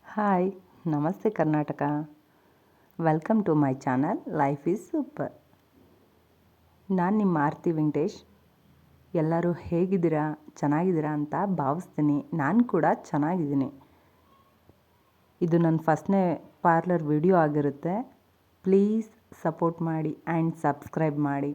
Hi, namaste Karnataka. Welcome to my channel life is super. ನಾನು ನಿಮ್ಮ ಆರತಿ ವೆಂಕಟೇಶ್. ಎಲ್ಲರೂ ಹೇಗಿದ್ದೀರಾ, ಚೆನ್ನಾಗಿದ್ದೀರಾ ಅಂತ ಭಾವಿಸ್ತೀನಿ. ನಾನು ಕೂಡ ಚೆನ್ನಾಗಿದ್ದೀನಿ. ಇದು ನನ್ನ ಫಸ್ಟ್ನೇ ಪಾರ್ಲರ್ ವಿಡಿಯೋ ಆಗಿರುತ್ತೆ. ಪ್ಲೀಸ್ ಸಪೋರ್ಟ್ ಮಾಡಿ ಆ್ಯಂಡ್ ಸಬ್ಸ್ಕ್ರೈಬ್ ಮಾಡಿ.